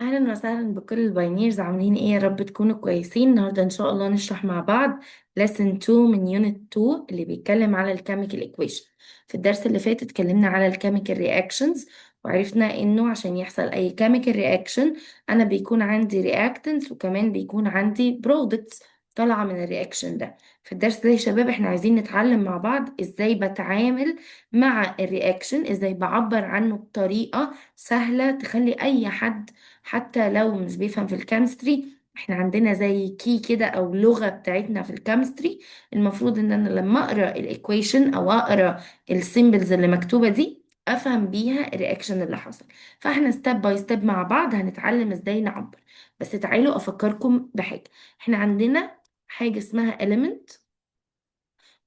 اهلا وسهلا بكل البايونيرز، عاملين ايه؟ يا رب تكونوا كويسين. النهارده ان شاء الله نشرح مع بعض lesson 2 من unit 2 اللي بيتكلم على الكيميكال equation. في الدرس اللي فات اتكلمنا على الكيميكال reactions، وعرفنا انه عشان يحصل اي chemical reaction انا بيكون عندي reactants وكمان بيكون عندي products طالعه من الرياكشن ده. في الدرس ده يا شباب احنا عايزين نتعلم مع بعض ازاي بتعامل مع الرياكشن، ازاي بعبر عنه بطريقه سهله تخلي اي حد حتى لو مش بيفهم في الكيمستري. احنا عندنا زي كي كده او لغة بتاعتنا في الكيمستري. المفروض ان انا لما اقرا الايكويشن او اقرا السيمبلز اللي مكتوبة دي افهم بيها الرياكشن اللي حصل. فاحنا ستيب باي ستيب مع بعض هنتعلم ازاي نعبر. بس تعالوا افكركم بحاجة. احنا عندنا حاجة اسمها element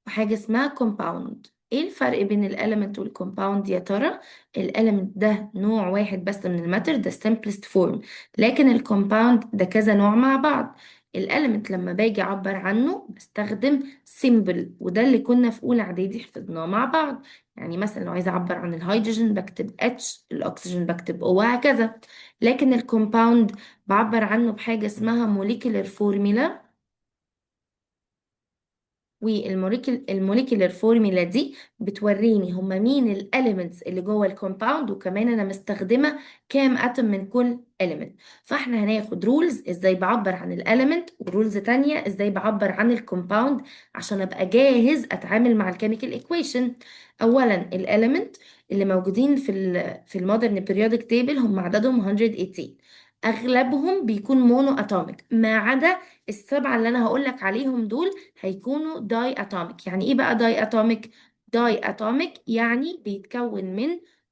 وحاجة اسمها compound. ايه الفرق بين الاليمنت والكومباوند يا ترى؟ الاليمنت ده نوع واحد بس من الماتر، ده simplest form، لكن الكومباوند ده كذا نوع مع بعض. الاليمنت لما باجي اعبر عنه بستخدم symbol، وده اللي كنا في اولى اعدادي حفظناه مع بعض. يعني مثلا لو عايزه اعبر عن الهيدروجين بكتب H، الاكسجين بكتب O، وهكذا. لكن الكومباوند بعبر عنه بحاجه اسمها molecular formula، والموليكيولر فورميلا دي بتوريني هما مين الاليمنتس اللي جوه الكومباوند، وكمان انا مستخدمه كام اتم من كل اليمنت. فاحنا هناخد رولز ازاي بعبر عن الاليمنت، ورولز تانية ازاي بعبر عن الكومباوند عشان ابقى جاهز اتعامل مع الكيميكال ايكويشن. اولا الاليمنت اللي موجودين في المودرن بيريودك تيبل هم عددهم 118. اغلبهم بيكون مونو اتوميك ما عدا السبعه اللي انا هقولك عليهم دول هيكونوا داي اتوميك. يعني ايه بقى داي اتوميك؟ داي اتوميك يعني بيتكون من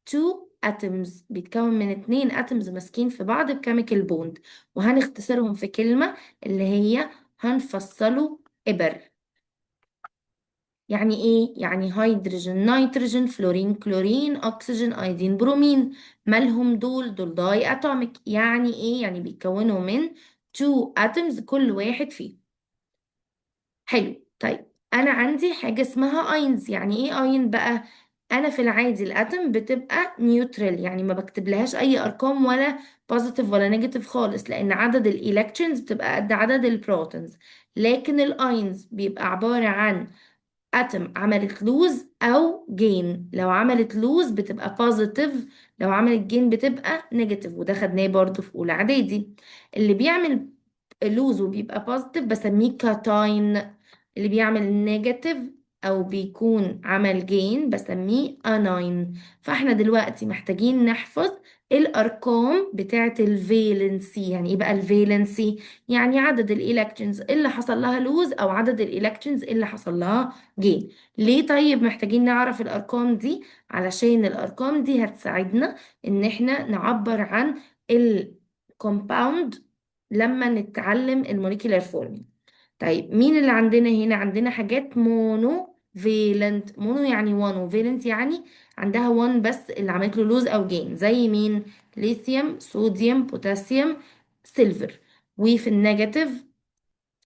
2 اتومز، بيتكون من 2 اتومز ماسكين في بعض بكيميكال بوند، وهنختصرهم في كلمة اللي هي هنفصله إبر. يعني ايه؟ يعني هيدروجين نيتروجين فلورين كلورين اكسجين ايودين برومين. مالهم دول داي اتوميك. يعني ايه؟ يعني بيتكونوا من 2 اتومز كل واحد فيهم. حلو. طيب انا عندي حاجه اسمها اينز. يعني ايه اين بقى؟ انا في العادي الاتم بتبقى نيوترال، يعني ما بكتب لهاش اي ارقام ولا بوزيتيف ولا نيجاتيف خالص، لان عدد الالكترونز بتبقى قد عدد البروتونز. لكن الاينز بيبقى عباره عن اتم عملت لوز او جين. لو عملت لوز بتبقى بوزيتيف، لو عملت جين بتبقى نيجاتيف، وده خدناه برضو في اولى اعدادي. اللي بيعمل لوز وبيبقى بوزيتيف بسميه كاتاين، اللي بيعمل نيجاتيف او بيكون عمل جين بسميه اناين. فاحنا دلوقتي محتاجين نحفظ الارقام بتاعه الفالنسي. يعني ايه بقى الفالنسي؟ يعني عدد الالكترونز اللي حصل لها لوز او عدد الالكترونز اللي حصل لها جين. ليه طيب محتاجين نعرف الارقام دي؟ علشان الارقام دي هتساعدنا ان احنا نعبر عن الكومباوند لما نتعلم الموليكيولار فورميلا. طيب مين اللي عندنا هنا؟ عندنا حاجات مونو فيلنت. مونو يعني وان، وفيلنت يعني عندها وان بس اللي عملت له لوز او جين. زي مين؟ ليثيوم صوديوم بوتاسيوم سيلفر. وفي النيجاتيف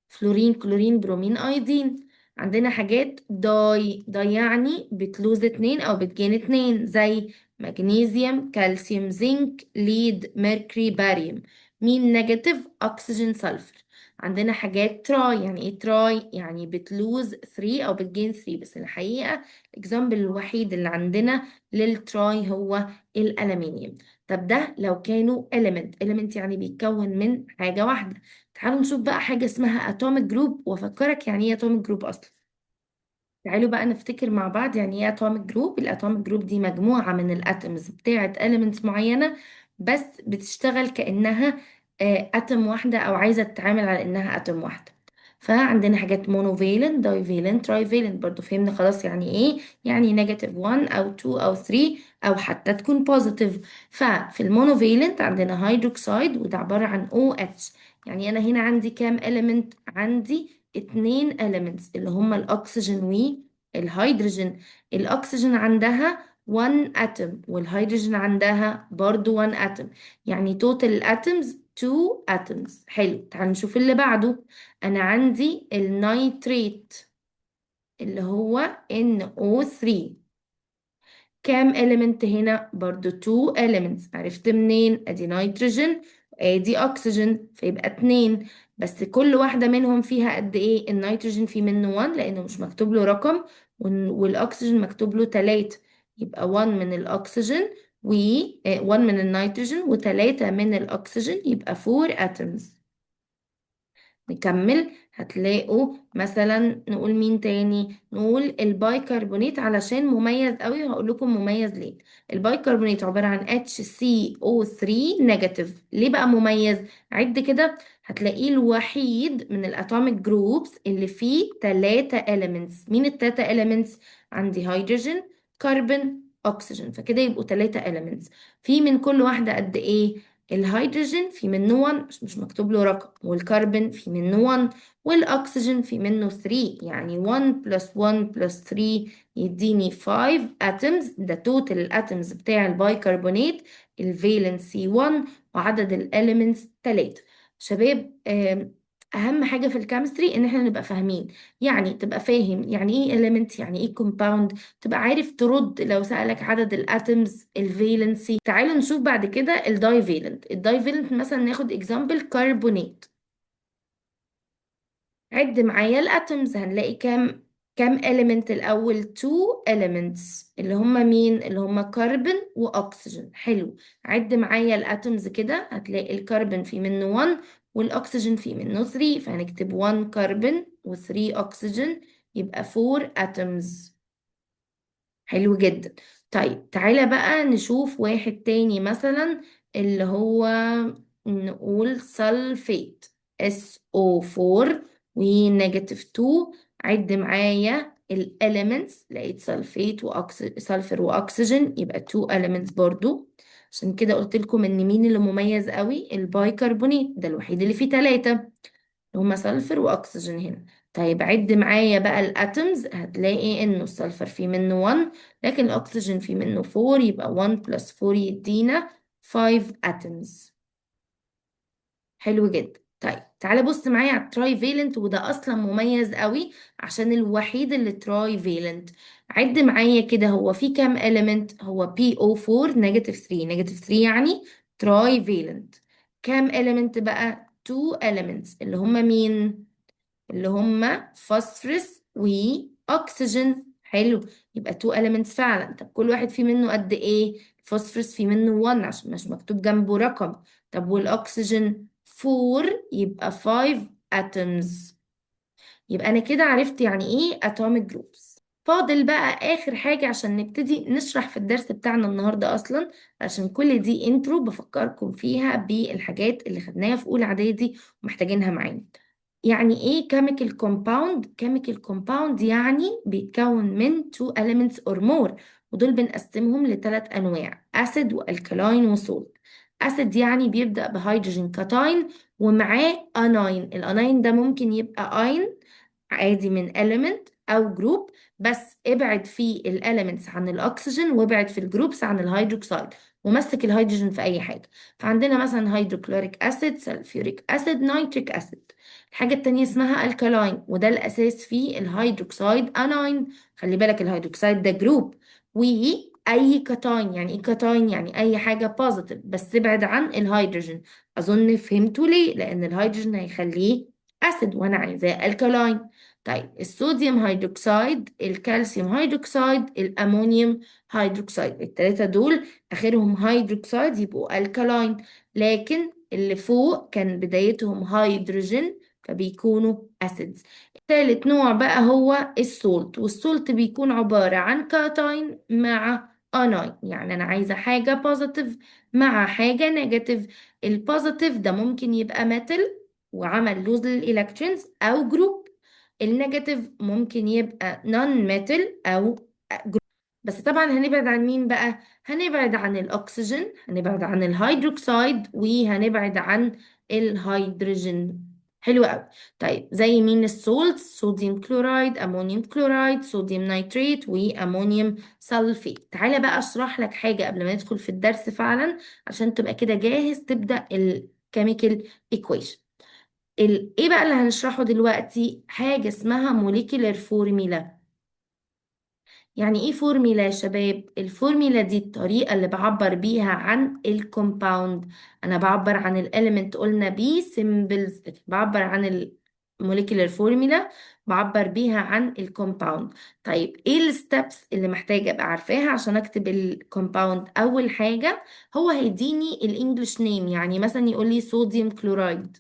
فلورين كلورين برومين ايودين. عندنا حاجات داي يعني بتلوز اتنين او بتجين اتنين، زي مغنيسيوم كالسيوم زنك ليد ميركوري باريوم. مين نيجاتيف؟ اكسجين سلفر. عندنا حاجات تراي. يعني ايه تراي؟ يعني بتلوز 3 او بتجين 3، بس الحقيقة الاكزامبل الوحيد اللي عندنا للتراي هو الالمنيوم. طب ده لو كانوا element يعني بيتكون من حاجة واحدة. تعالوا نشوف بقى حاجة اسمها اتوميك جروب، وافكرك يعني ايه اتوميك جروب اصلا. تعالوا بقى نفتكر مع بعض يعني ايه اتوميك جروب. الاتوميك جروب دي مجموعة من الاتومز بتاعت elements معينة، بس بتشتغل كأنها اتم واحدة او عايزة تتعامل على انها اتم واحدة. فعندنا حاجات مونوفيلنت دايفيلنت ترايفيلنت. برضو فهمنا خلاص يعني ايه، يعني نيجاتيف 1 او 2 او 3 او حتى تكون بوزيتيف. ففي المونوفيلنت عندنا هيدروكسيد وده عبارة عن OH. يعني انا هنا عندي كام element؟ عندي 2 elements اللي هما الاكسجين والهيدروجين. الاكسجين عندها 1 atom والهيدروجين عندها برضو 1 atom، يعني total الاتومز 2 atoms. حلو. تعال نشوف اللي بعده. انا عندي النيتريت اللي هو NO3. كام element هنا؟ برضو 2 elements. عرفت منين؟ ادي نيتروجين دي اكسجين فيبقى اتنين. بس كل واحدة منهم فيها قد ايه؟ النيتروجين فيه منه 1 لانه مش مكتوب له رقم، والاكسجين مكتوب له 3. يبقى 1 من الاكسجين و 1 من النيتروجين و3 من الاكسجين، يبقى 4 اتومز. نكمل. هتلاقوا مثلا نقول مين تاني؟ نقول البايكربونات علشان مميز قوي، وهقول لكم مميز ليه. البايكربونات عبارة عن HCO3 نيجاتيف. ليه بقى مميز؟ عد كده. هتلاقيه الوحيد من الاتوميك جروبس اللي فيه 3 elements. مين التلاتة elements؟ عندي هيدروجين، كربون، اكسجين، فكده يبقوا 3 elements. في من كل واحدة قد ايه؟ الهيدروجين في منه 1 مش مكتوب له رقم، والكربون في منه 1، والاكسجين في منه 3. يعني 1 بلس 1 بلس 3 يديني 5 اتومز. ده توتال الاتومز بتاع البايكربونات. الفالنسي 1 وعدد الاليمنتس 3. شباب، اهم حاجه في الكيمستري ان احنا نبقى فاهمين. يعني تبقى فاهم يعني ايه element، يعني ايه compound، تبقى عارف ترد لو سألك عدد الاتومز، الفالنسي. تعالوا نشوف بعد كده الدايفالنت. الدايفالنت مثلا ناخد اكزامبل كربونات. عد معايا الاتومز، هنلاقي كام element الاول؟ 2 elements اللي هم مين؟ اللي هم كربون واكسجين. حلو. عد معايا الاتومز كده، هتلاقي الكربون في منه 1 والاكسجين في منه 3، فهنكتب 1 كربون و3 اكسجين، يبقى 4 atoms. حلو جدا. طيب تعالى بقى نشوف واحد تاني مثلا، اللي هو نقول سلفيت SO4 ونيجاتيف 2. عد معايا الاليمنتس، لقيت سلفيت سلفر واكسجين، يبقى 2 elements برضو. عشان كده قلت لكم ان مين اللي مميز قوي؟ البايكربونات، ده الوحيد اللي فيه 3، هما سلفر واكسجين هنا. طيب عد معايا بقى الاتومز، هتلاقي انه السلفر فيه منه 1 لكن الاكسجين فيه منه 4، يبقى 1 بلس 4 يدينا 5 اتومز. حلو جدا. طيب تعالى بص معايا على التراي فالنت، وده اصلا مميز قوي عشان الوحيد اللي تراي فالنت. عد معايا كده، هو في كام element؟ هو PO4 نيجاتيف 3. نيجاتيف 3 يعني تراي فالنت. كام element بقى؟ 2 elements اللي هما مين؟ اللي هما فوسفورس واكسجين. حلو. يبقى 2 elements فعلا. طب كل واحد فيه منه قد ايه؟ الفوسفورس فيه منه 1 عشان مش مكتوب جنبه رقم. طب والاكسجين 4، يبقى 5 atoms. يبقى انا كده عرفت يعني ايه atomic groups. فاضل بقى اخر حاجة عشان نبتدي نشرح في الدرس بتاعنا النهاردة اصلا، عشان كل دي انترو بفكركم فيها بالحاجات اللي خدناها في اولى اعدادي ومحتاجينها معانا. يعني ايه chemical compound؟ chemical compound يعني بيتكون من two elements or more، ودول بنقسمهم لثلاث انواع: acid والكلاين وسولت. acid يعني بيبدأ بهيدروجين كاتاين ومعاه اناين. الاناين ده ممكن يبقى اين عادي من element او جروب، بس ابعد في الاليمنتس عن الاكسجين وابعد في الجروبس عن الهيدروكسيد، ومسك الهيدروجين في اي حاجه. فعندنا مثلا هيدروكلوريك اسيد، سلفيوريك اسيد، نيتريك اسيد. الحاجه التانية اسمها الكالاين، وده الاساس فيه الهيدروكسيد اناين. خلي بالك الهيدروكسيد ده جروب. واي كاتاين، يعني ايه كاتاين؟ يعني اي حاجه بوزيتيف بس ابعد عن الهيدروجين. اظن فهمتوا ليه، لان الهيدروجين هيخليه اسيد وانا عايزاه الكالاين. طيب الصوديوم هيدروكسيد، الكالسيوم هيدروكسيد، الامونيوم هيدروكسيد، التلاتة دول اخرهم هيدروكسيد يبقوا الكالاين، لكن اللي فوق كان بدايتهم هيدروجين فبيكونوا اسيدز. تالت نوع بقى هو السولت، والسولت بيكون عبارة عن كاتاين مع اناين. يعني انا عايزة حاجة بوزيتيف مع حاجة نيجاتيف. البوزيتيف ده ممكن يبقى ميتال وعمل لوز للإلكترونز أو جروب. النيجاتيف ممكن يبقى نون ميتال أو جروب. بس طبعا هنبعد عن مين بقى؟ هنبعد عن الأكسجين، هنبعد عن الهيدروكسيد، وهنبعد عن الهيدروجين. حلو قوي. طيب زي مين السولت؟ صوديوم كلورايد، أمونيوم كلورايد، صوديوم نيتريت، وأمونيوم سلفيت. تعالى بقى أشرح لك حاجة قبل ما ندخل في الدرس فعلا عشان تبقى كده جاهز تبدأ الكيميكال equation. ايه بقى اللي هنشرحه دلوقتي؟ حاجة اسمها molecular formula. يعني ايه فورميلا يا شباب؟ الفورميلا دي الطريقة اللي بعبر بيها عن الكومباوند. انا بعبر عن الاليمنت قلنا بيه سيمبلز، بعبر عن الموليكيولر فورميلا بعبر بيها عن الكومباوند. طيب ايه الستبس اللي محتاجة ابقى عارفاها عشان اكتب الكومباوند؟ اول حاجة هو هيديني الانجليش نيم، يعني مثلا يقول لي صوديوم كلورايد،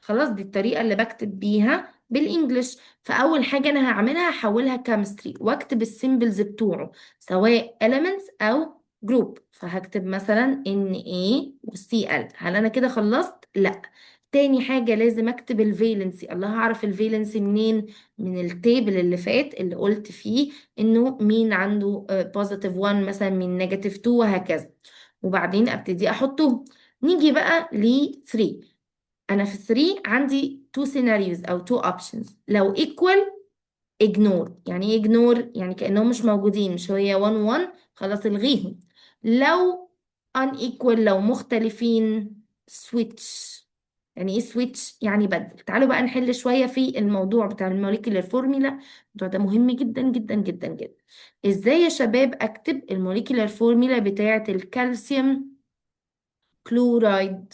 خلاص دي الطريقة اللي بكتب بيها بالانجلش. فأول حاجة أنا هعملها هحولها كيمستري واكتب السيمبلز بتوعه سواء elements أو جروب. فهكتب مثلا Na و Cl. هل أنا كده خلصت؟ لا. تاني حاجة لازم اكتب الفالنسي. الله، هعرف الفالنسي منين؟ من التيبل اللي فات اللي قلت فيه انه مين عنده بوزيتيف 1 مثلا، من نيجاتيف 2 وهكذا. وبعدين ابتدي احطهم. نيجي بقى ل 3. انا في 3 عندي two scenarios او two options. لو equal ignore. يعني ايه ignore؟ يعني كأنهم مش موجودين، مش هي 1 1 خلاص الغيهم. لو unequal لو مختلفين switch. يعني ايه switch؟ يعني بدل. تعالوا بقى نحل شوية في الموضوع بتاع الموليكيولر فورميلا. الموضوع ده مهم جدا جدا جدا جدا. ازاي يا شباب اكتب الموليكيولر فورميلا بتاعة الكالسيوم كلورايد؟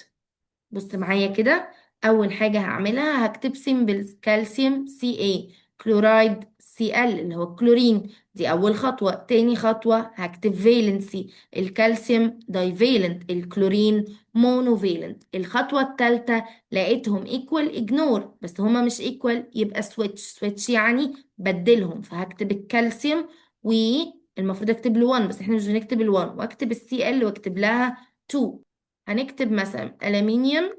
بص معايا كده. اول حاجه هعملها هكتب سيمبلز كالسيوم Ca، كلورايد Cl اللي هو الكلورين. دي اول خطوه. تاني خطوه هكتب فالنسي، الكالسيوم دايفالنت، الكلورين مونوفالنت. الخطوه الثالثه لقيتهم ايكوال اجنور، بس هما مش ايكوال يبقى سويتش. سويتش يعني بدلهم. فهكتب الكالسيوم والمفروض اكتب له 1 بس احنا مش بنكتب ال 1، واكتب السي ال واكتب لها 2. هنكتب مثلا ألمنيوم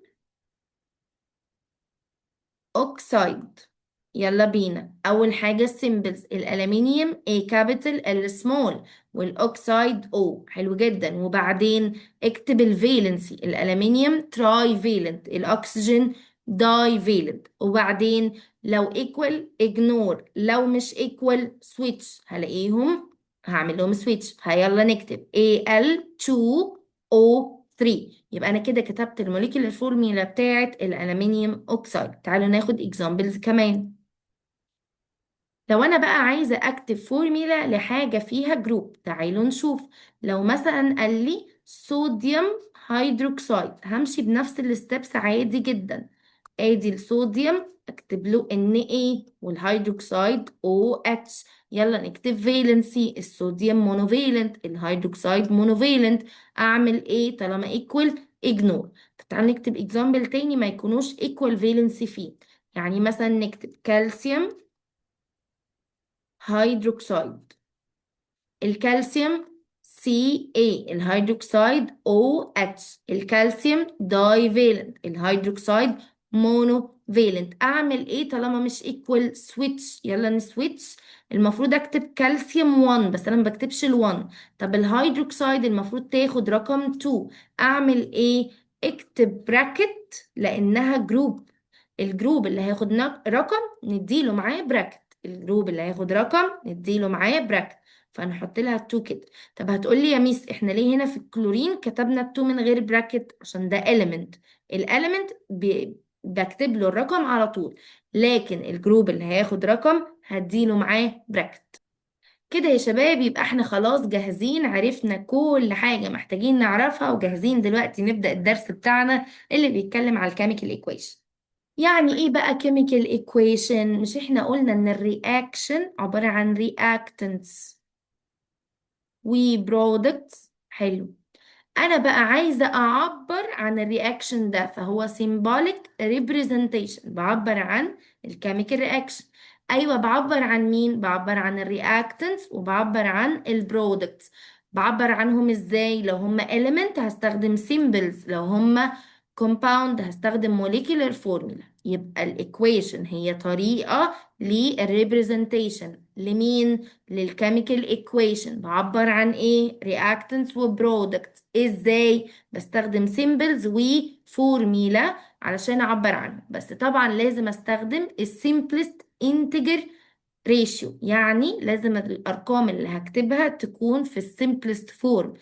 أوكسايد. يلا بينا. أول حاجة السيمبلز، الألمنيوم A كابيتال L سمول، والأوكسايد O. حلو جدا. وبعدين اكتب الفالنسي، الألمنيوم تراي فالنت، الأكسجين داي فالنت. وبعدين لو equal ignore، لو مش equal switch. هلاقيهم هعمل لهم switch. هيلا نكتب Al2O3. يبقى انا كده كتبت الموليكيولر فورميلا بتاعه الالومنيوم اوكسيد. تعالوا ناخد اكزامبلز كمان. لو انا بقى عايزه اكتب فورميلا لحاجه فيها جروب، تعالوا نشوف. لو مثلا قال لي صوديوم هيدروكسيد، همشي بنفس الستبس عادي جدا. ادي الصوديوم اكتب له Na، والهيدروكسيد OH. يلا نكتب فالنسي، الصوديوم مونوفالنت، الهيدروكسيد مونوفالنت. اعمل ايه طالما ايكوال؟ اجنور. طب تعالى نكتب اكزامبل تاني ما يكونوش ايكوال فالنسي فيه. يعني مثلا نكتب كالسيوم هيدروكسيد، الكالسيوم Ca، الهيدروكسيد OH، الكالسيوم دايفالنت، الهيدروكسيد مونوفالنت. اعمل ايه طالما مش ايكوال؟ سويتش. يلا نسويتش. المفروض اكتب كالسيوم 1 بس انا ما بكتبش ال1. طب الهيدروكسيد المفروض تاخد رقم 2. اعمل ايه؟ اكتب براكت لانها جروب. الجروب اللي هياخد رقم نديله معاه براكت. الجروب اللي هياخد رقم نديله معاه براكت. فنحط لها 2 كده. طب هتقولي يا ميس احنا ليه هنا في الكلورين كتبنا 2 من غير براكت؟ عشان ده element. الاليمنت بكتب له الرقم على طول، لكن الجروب اللي هياخد رقم هديله معاه براكت. كده يا شباب يبقى احنا خلاص جاهزين، عرفنا كل حاجة محتاجين نعرفها، وجاهزين دلوقتي نبدأ الدرس بتاعنا اللي بيتكلم على الكيميكال ايكويشن. يعني ايه بقى chemical equation؟ مش احنا قلنا ان الرياكشن عبارة عن reactants و products؟ حلو. انا بقى عايزة اعبر عن الرياكشن ده، فهو symbolic representation، بعبر عن الكيميكال رياكشن. ايوه بعبر عن مين؟ بعبر عن الرياكتنتس وبعبر عن البرودكتس. بعبر عنهم ازاي؟ لو هم element هستخدم symbols، لو هم compound هستخدم molecular formula. يبقى الايكويشن هي طريقة للريبريزنتيشن لمين؟ للكيميكال ايكويشن. بعبر عن ايه؟ reactants و products. ازاي؟ بستخدم symbols وفورميلا علشان اعبر عنه. بس طبعا لازم استخدم السيمبلست integer ratio، يعني لازم الارقام اللي هكتبها تكون في السيمبلست فورم.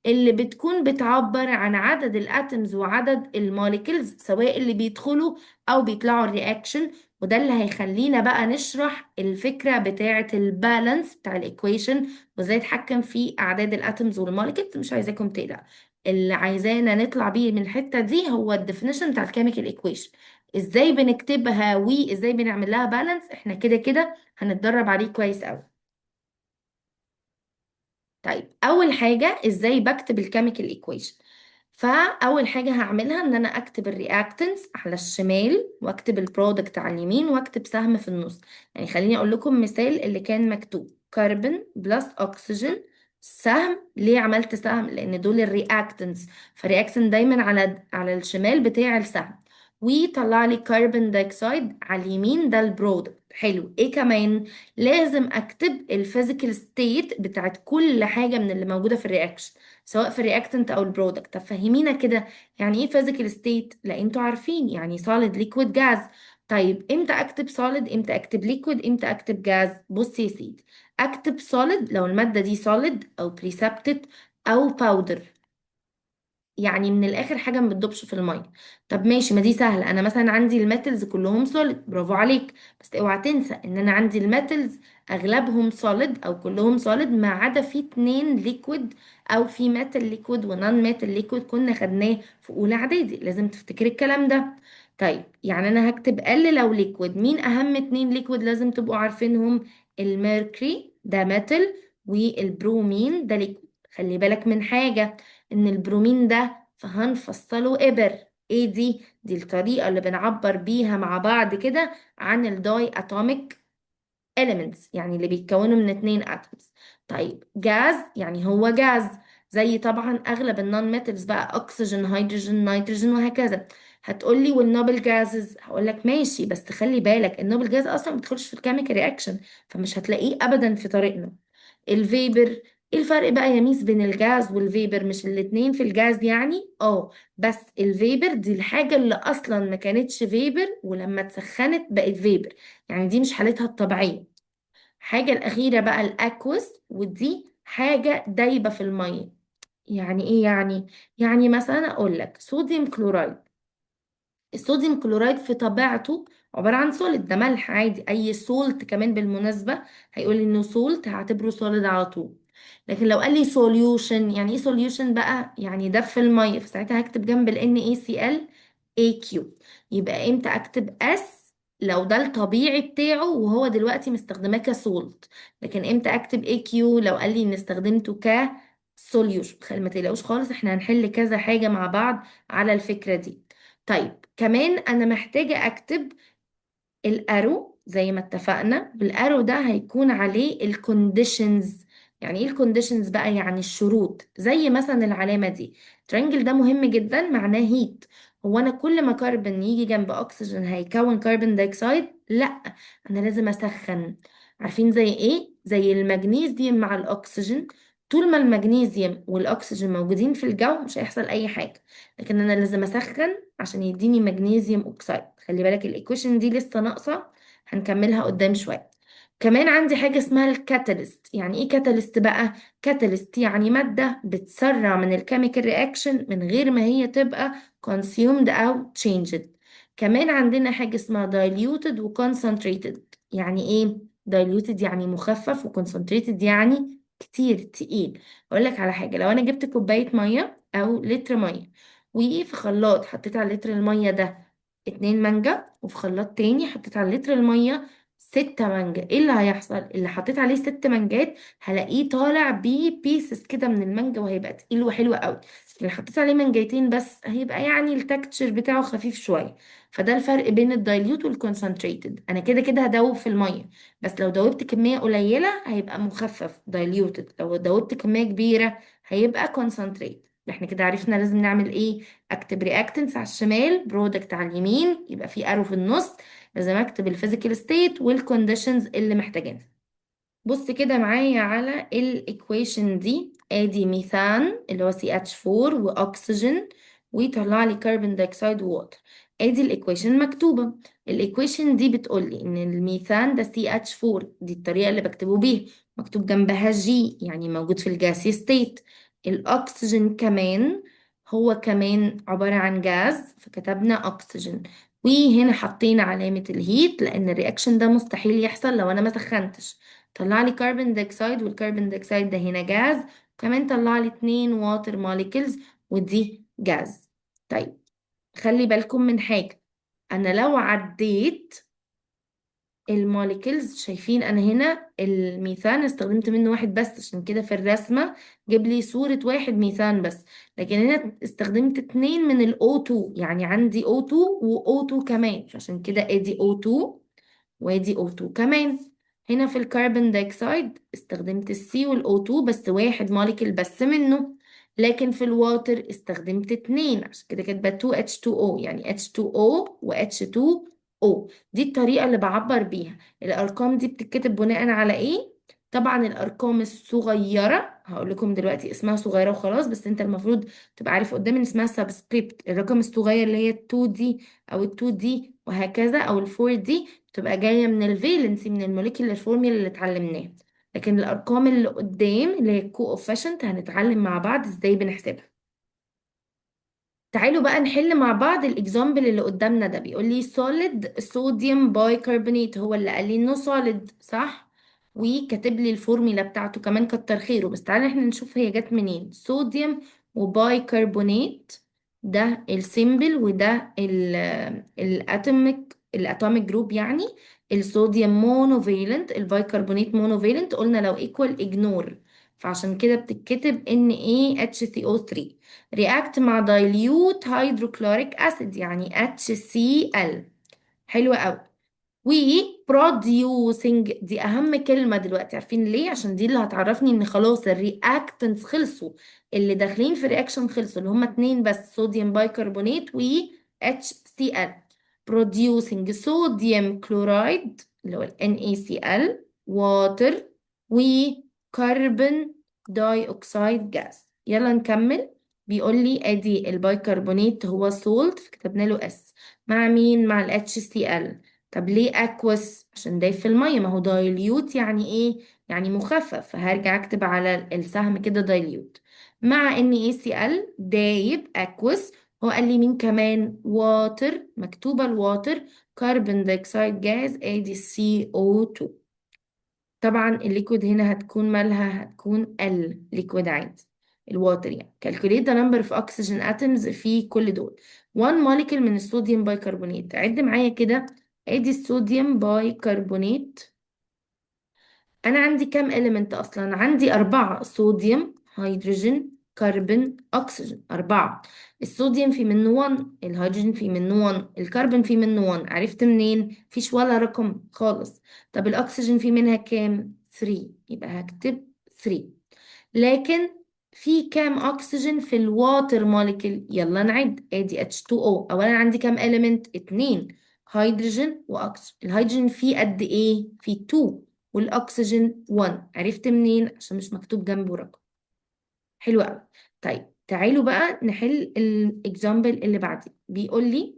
اللي بتكون بتعبر عن عدد الاتومز وعدد الموليكولز سواء اللي بيدخلوا او بيطلعوا الرياكشن. وده اللي هيخلينا بقى نشرح الفكرة بتاعة البالانس بتاع الايكويشن وازاي اتحكم في اعداد الاتومز والموليكولز. مش عايزاكم تقلقوا، اللي عايزانا نطلع بيه من الحتة دي هو الديفينيشن بتاع الكيميكال ايكويشن، ازاي بنكتبها وازاي بنعمل لها بالانس. احنا كده كده هنتدرب عليه كويس قوي. طيب اول حاجه ازاي بكتب الكيميكال ايكويشن؟ فاول حاجه هعملها ان انا اكتب الرياكتنس على الشمال واكتب البرودكت على اليمين واكتب سهم في النص. يعني خليني اقول لكم مثال اللي كان مكتوب كربون بلس اكسجين سهم. ليه عملت سهم؟ لان دول الرياكتنس، فالرياكتنت دايما على الشمال بتاع السهم. وطلع لي كربون دايوكسيد على اليمين، ده البرودكت. حلو، ايه كمان؟ لازم اكتب الفيزيكال ستيت بتاعت كل حاجه من اللي موجوده في الرياكشن سواء في الرياكتنت او البرودكت. طب فهمينا كده، يعني ايه فيزيكال ستيت؟ لا انتوا عارفين يعني solid liquid gas. طيب امتى اكتب solid، امتى اكتب liquid، امتى اكتب gas؟ بص يا سيدي، اكتب solid لو الماده دي solid او precipitated او powder، يعني من الاخر حاجه ما بتدوبش في الميه. طب ماشي، ما دي سهله، انا مثلا عندي الميتالز كلهم سوليد، برافو عليك. بس اوعى تنسى ان انا عندي الميتالز اغلبهم سوليد او كلهم سوليد ما عدا في اتنين ليكويد، او في ميتال ليكويد ونون ميتال ليكويد كنا خدناه في اولى اعدادي، لازم تفتكر الكلام ده. طيب يعني انا هكتب ال لو ليكويد. مين اهم اتنين ليكويد لازم تبقوا عارفينهم؟ الميركوري ده ميتال والبرومين ده ليكويد. خلي بالك من حاجه، ان البرومين ده فهنفصله إبر. ايه دي الطريقة اللي بنعبر بيها مع بعض كده عن الداي اتوميك elements، يعني اللي بيتكونوا من اتنين اتومز. طيب جاز يعني هو جاز، زي طبعا اغلب النون ميتالز بقى اكسجين هيدروجين نيتروجين وهكذا. هتقولي والنوبل جازز، هقولك ماشي بس خلي بالك النوبل جاز اصلا ما بتدخلش في الكيميكال رياكشن فمش هتلاقيه ابدا في طريقنا. الفيبر، ايه الفرق بقى يا ميس بين الجاز والفيبر؟ مش الاتنين في الجاز يعني؟ بس الفيبر دي الحاجة اللي اصلا ما كانتش فيبر ولما اتسخنت بقت فيبر، يعني دي مش حالتها الطبيعية. حاجة الأخيرة بقى الأكوس، ودي حاجة دايبة في المية. يعني إيه يعني؟ يعني مثلا أقول لك صوديوم كلورايد. الصوديوم كلورايد في طبيعته عبارة عن سوليد، ده ملح عادي. أي سولت كمان بالمناسبة هيقول لي إنه سولت هعتبره سوليد على طول. لكن لو قال لي سوليوشن، يعني إيه سوليوشن بقى؟ يعني ده في المية، فساعتها هكتب جنب ال NaCl AQ. يبقى إمتى أكتب S؟ لو ده الطبيعي بتاعه وهو دلوقتي مستخدماه كسولت. لكن إمتى أكتب AQ؟ لو قال لي إن استخدمته كسوليوشن. خلي ما تقلقوش خالص، إحنا هنحل كذا حاجة مع بعض على الفكرة دي. طيب كمان انا محتاجة اكتب الارو زي ما اتفقنا، والارو ده هيكون عليه الكونديشنز. يعني ايه الكونديشنز بقى؟ يعني الشروط، زي مثلا العلامة دي ترينجل، ده مهم جدا معناه هيت. هو انا كل ما كربون يجي جنب اكسجين هيكون كربون دايوكسيد؟ لا، انا لازم اسخن. عارفين زي ايه؟ زي المغنيسيوم مع الاكسجين، طول ما المغنيسيوم والاكسجين موجودين في الجو مش هيحصل اي حاجة، لكن انا لازم اسخن عشان يديني مغنيسيوم اوكسيد. خلي بالك الايكويشن دي لسه ناقصة، هنكملها قدام شوية. كمان عندي حاجة اسمها الكاتاليست. يعني ايه كاتاليست بقى؟ كاتاليست يعني مادة بتسرع من الكيميكال رياكشن من غير ما هي تبقى consumed او changed. كمان عندنا حاجة اسمها diluted و concentrated. يعني ايه diluted؟ يعني مخفف، و concentrated يعني كتير تقيل. اقول لك على حاجة، لو انا جبت كوباية مية او لتر مية وفي خلاط حطيت على لتر المية ده 2 مانجا، وفي خلاط تاني حطيت على لتر المية 6 مانجا، ايه اللي هيحصل؟ اللي حطيت عليه 6 مانجات هلاقيه طالع بيه بيسز كده من المانجا وهيبقى تقيل وحلو قوي. اللي حطيت عليه مانجتين بس هيبقى يعني التكتشر بتاعه خفيف شوية. فده الفرق بين الدايليوت والكونسنتريتد. انا كده كده هدوب في المية، بس لو دوبت كمية قليلة هيبقى مخفف دايليوتد، لو دوبت كمية كبيرة هيبقى كونسنتريت. احنا كده عرفنا لازم نعمل ايه. اكتب رياكتنس على الشمال، برودكت على اليمين، يبقى في ارو في النص. لازم اكتب الفيزيكال ستيت والكونديشنز اللي محتاجينها. بص كده معايا على الايكويشن دي، ادي ميثان اللي هو CH4 واكسجين، ويطلع لي كربون دايوكسيد ووتر. ادي الايكويشن مكتوبه. الايكويشن دي بتقول لي ان الميثان ده CH4، دي الطريقه اللي بكتبه بيها، مكتوب جنبها G يعني موجود في الجاسي ستيت. الأكسجين كمان هو كمان عبارة عن جاز، فكتبنا أكسجين. وهنا حطينا علامة الهيت لأن الرياكشن ده مستحيل يحصل لو أنا ما سخنتش. طلع لي كربون دايوكسيد، والكربون دايوكسيد ده هنا جاز. كمان طلع لي 2 واتر موليكولز، ودي جاز. طيب، خلي بالكم من حاجة. أنا لو عديت الموليكولز، شايفين انا هنا الميثان استخدمت منه واحد بس، عشان كده في الرسمة جيب لي صورة واحد ميثان بس. لكن هنا استخدمت اتنين من الاو 2، يعني عندي او 2 و او 2 كمان، عشان كده ادي او 2 وادي O2 كمان. هنا في الكربون دايوكسيد استخدمت السي والاو 2 بس واحد موليكول بس منه. لكن في الواتر استخدمت اتنين، عشان كده كاتبه 2H2O، يعني H2O و H2O. دي الطريقة اللي بعبر بيها. الأرقام دي بتتكتب بناء على ايه؟ طبعا الأرقام الصغيرة هقول لكم دلوقتي اسمها صغيرة وخلاص، بس انت المفروض تبقى عارف قدام ان اسمها سبسكريبت. الرقم الصغير اللي هي 2 دي او ال 2 دي وهكذا، او ال 4 دي بتبقى جاية من الفالنسي، من الموليكيولر فورميلا اللي اتعلمناها. لكن الأرقام اللي قدام اللي هي الكوفيشنت هنتعلم مع بعض ازاي بنحسبها. تعالوا بقى نحل مع بعض الاكزامبل اللي قدامنا ده. بيقول لي solid صوديوم بايكربونات، هو اللي قال لي انه solid صح، وكاتب لي الفورميلا بتاعته كمان، كتر خيره. بس تعالى احنا نشوف هي جت منين. صوديوم وبايكربونات، ده السيمبل وده الاتوميك جروب يعني. الصوديوم مونوفيلنت، البايكربونات مونوفيلنت، قلنا لو ايكوال اجنور، فعشان كده بتتكتب NaHCO3. رياكت مع دايليوت هيدروكلوريك اسيد يعني HCl. حلوة قوي. و producing، دي اهم كلمة دلوقتي، عارفين ليه؟ عشان دي اللي هتعرفني ان خلاص الرياكتنتس خلصوا، اللي داخلين في الرياكشن خلصوا، اللي هما اتنين بس، صوديوم بايكربونات و HCl. producing صوديوم كلورايد اللي هو ال NaCl، water، وكربون داي اوكسيد جاز. يلا نكمل. بيقول لي ادي البايكربونات هو سولت، فكتبنا له اس. مع مين؟ مع ال HCl. طب ليه اكوس؟ عشان دايب في الميه. ما هو دايليوت يعني ايه؟ يعني مخفف، فهرجع اكتب على السهم كده دايليوت. مع ان ACL دايب اكوس. هو قال لي مين كمان؟ واتر، مكتوبه الواتر. كربون دايوكسيد جاز، ادي CO2. طبعا الليكويد هنا هتكون مالها؟ هتكون الليكويد عادي، الواتر يعني. calculate the number of oxygen atoms في كل دول. 1 molecule من الصوديوم بايكربونات، عد معايا كده. ادي الصوديوم بايكربونات، انا عندي كام element اصلا؟ عندي 4، صوديوم، هيدروجين، كربون، اكسجين، 4. الصوديوم في منه 1، الهيدروجين في منه 1، الكربون في منه 1. عرفت منين؟ فيش ولا رقم خالص. طب الاكسجين في منها كام؟ 3، يبقى هكتب 3. لكن في كام اكسجين في الواتر موليكيول؟ يلا نعد. ادي H2O، اولا عندي كام element؟ 2، هيدروجين واكسجين. الهيدروجين فيه قد ايه؟ فيه 2، والاكسجين 1. عرفت منين؟ عشان مش مكتوب جنبه رقم. حلو قوي. طيب تعالوا بقى نحل الاكزامبل اللي بعديه. بيقول لي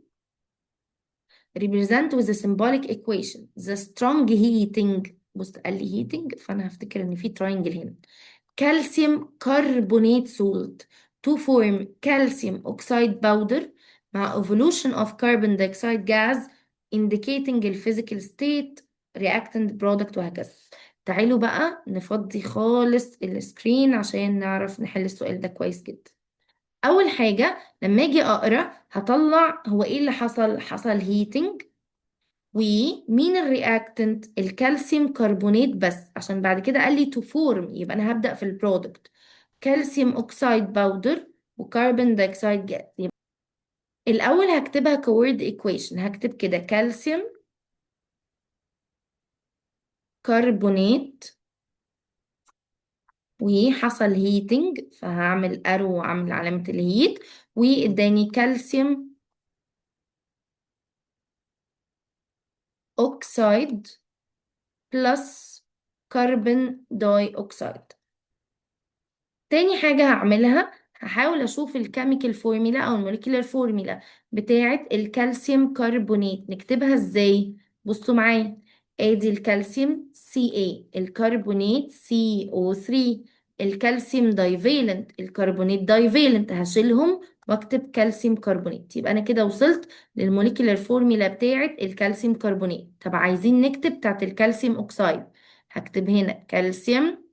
represent with a symbolic equation the strong heating. بص قال لي heating، فانا هفتكر ان في triangle هنا. calcium carbonate salt to form calcium oxide powder مع evolution of carbon dioxide gas indicating the physical state reactant product وهكذا. تعالوا بقى نفضي خالص السكرين عشان نعرف نحل السؤال ده كويس جدا. أول حاجة لما أجي أقرأ هطلع هو إيه اللي حصل. حصل heating، ومين الرياكتنت؟ الكالسيوم كربونات بس، عشان بعد كده قال لي تو فورم، يبقى انا هبدأ في البرودكت. كالسيوم اوكسايد باودر وكربون دايوكسيد جاز. يبقى الاول هكتبها كورد ايكويشن، هكتب كده كالسيوم كربونات، وحصل هيتنج فهعمل ارو وعمل علامة الهيت، واداني كالسيوم اوكسايد بلس كربون داي اوكسايد. تاني حاجة هعملها، هحاول أشوف الكيميكال فورميلا أو الموليكيولر فورميلا بتاعة الكالسيوم كربونات. نكتبها إزاي؟ بصوا معايا. ادي الكالسيوم Ca، الكربونات CO3، الكالسيوم دايفالنت، الكربونات دايفالنت، هشيلهم واكتب كالسيوم كربونات. يبقى انا كده وصلت للموليكيولر فورميلا بتاعت الكالسيوم كربونات. طب عايزين نكتب بتاعت الكالسيوم اوكسايد، هكتب هنا كالسيوم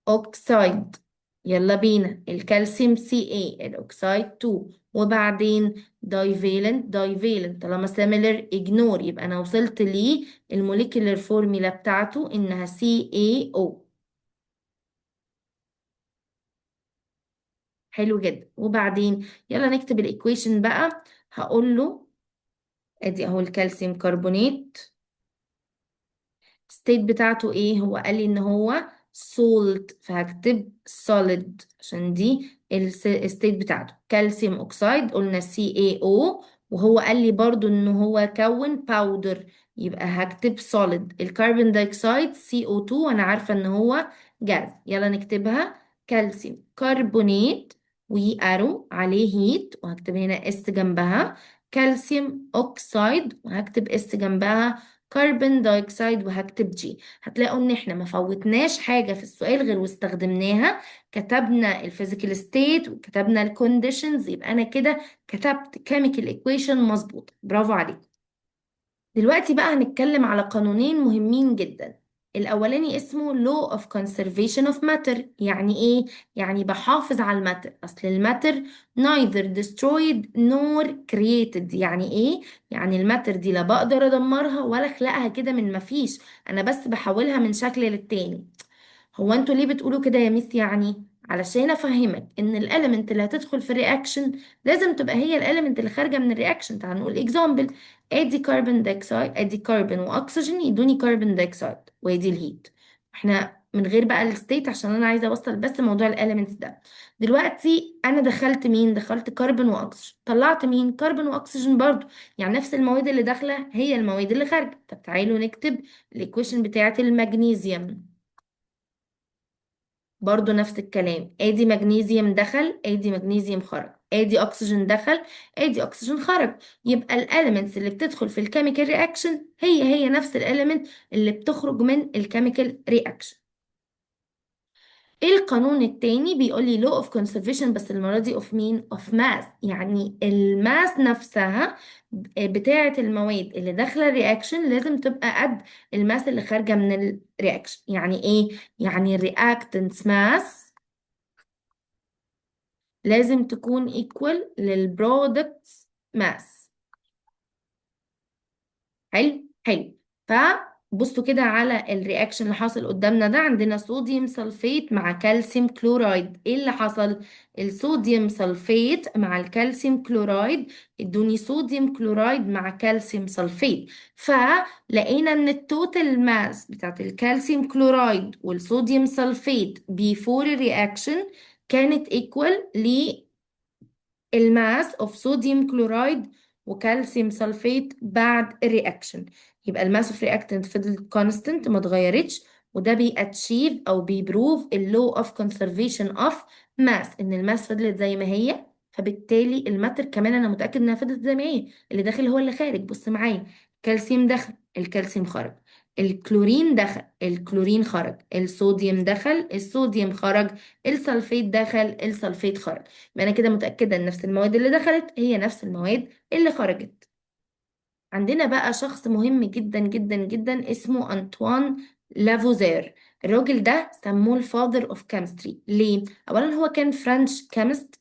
اوكسايد. يلا بينا، الكالسيوم اي الاوكسايد 2، وبعدين دايفالنت دايفالنت، طالما سيميلر اجنور. يبقى انا وصلت للموليكيولر فورميلا بتاعته انها CaO. حلو جدا. وبعدين يلا نكتب الايكويشن بقى. هقول له ادي اهو الكالسيوم كربونات، الستيت بتاعته ايه؟ هو قال لي ان هو سولت، فهكتب solid عشان دي الستيت بتاعته. كالسيوم اوكسايد قلنا CaO، وهو قال لي برضو ان هو كون باودر، يبقى هكتب solid. الكربون دايوكسيد CO2، وانا عارفة ان هو جاز. يلا نكتبها كالسيوم كربونات وارو عليه هيت، وهكتب هنا اس جنبها. كالسيوم اوكسايد وهكتب اس جنبها كربون دايوكسيد وهكتب جي. هتلاقوا ان احنا ما فوتناش حاجة في السؤال غير واستخدمناها. كتبنا الفيزيكال ستيت وكتبنا الكونديشنز، يبقى انا كده كتبت كيميكال ايكويشن مظبوط. برافو عليك. دلوقتي بقى هنتكلم على قانونين مهمين جدا. الأولاني اسمه law of conservation of matter. يعني إيه؟ يعني بحافظ على الماتر. أصل الماتر neither destroyed nor created. يعني إيه؟ يعني الماتر دي لا بقدر أدمرها ولا أخلقها كده من مفيش، أنا بس بحولها من شكل للتاني. هو انتوا ليه بتقولوا كده يا ميس؟ يعني علشان افهمك ان الاليمنت اللي هتدخل في الرياكشن لازم تبقى هي الاليمنت اللي خارجه من الرياكشن. تعال نقول اكزامبل. ادي كربون دايوكسيد، ادي كربون واكسجين يدوني كربون دايوكسيد، وادي الهيت. احنا من غير بقى الستيت عشان انا عايزه اوصل بس موضوع الاليمنتس ده. دلوقتي انا دخلت مين؟ دخلت كربون واكسجين. طلعت مين؟ كربون واكسجين برضو. يعني نفس المواد اللي داخله هي المواد اللي خارجه. طب تعالوا نكتب الايكويشن بتاعت المغنيسيوم. برضو نفس الكلام، ادي مغنيسيوم دخل، ادي مغنيسيوم خرج، ادي اكسجين دخل، ادي اكسجين خرج. يبقى الاليمنتس اللي بتدخل في الكيميكال رياكشن هي نفس الاليمنت اللي بتخرج من الكيميكال رياكشن. القانون التاني بيقول لي law of conservation، بس المرة دي of مين؟ of mass. يعني الماس نفسها بتاعة المواد اللي داخلة الرياكشن لازم تبقى قد الماس اللي خارجة من الرياكشن. يعني ايه؟ يعني الرياكتنس ماس لازم تكون equal للبرودكت ماس. حلو حلو. فبصوا كده على الرياكشن اللي حاصل قدامنا ده. عندنا صوديوم سلفيت مع كالسيوم كلورايد. ايه اللي حصل؟ الصوديوم سلفيت مع الكالسيوم كلورايد ادوني صوديوم كلورايد مع كالسيوم سلفيت. فلقينا ان التوتال ماس بتاعت الكالسيوم كلورايد والصوديوم سلفيت بيفور الرياكشن كانت ايكوال الماس اوف صوديوم كلورايد وكالسيوم سلفيت بعد الرياكشن. يبقى الماس اوف رياكتنت فضلت كونستنت ما اتغيرتش، وده بيأتشيف او بيبروف اللو اوف كونسرفيشن اوف ماس، ان الماس فضلت زي ما هي. فبالتالي الماتر كمان انا متأكد انها فضلت زي ما هي، اللي داخل هو اللي خارج. بص معايا، الكالسيوم دخل، الكالسيوم خرج. الكلورين دخل، الكلورين خرج. الصوديوم دخل، الصوديوم خرج. السلفيت دخل، السلفيت خرج. يبقى انا كده متأكدة ان نفس المواد اللي دخلت هي نفس المواد اللي خرجت. عندنا بقى شخص مهم جدا جدا جدا اسمه أنطوان لافوزير. الراجل ده سموه الفاذر اوف كيمستري. ليه؟ اولا هو كان فرنش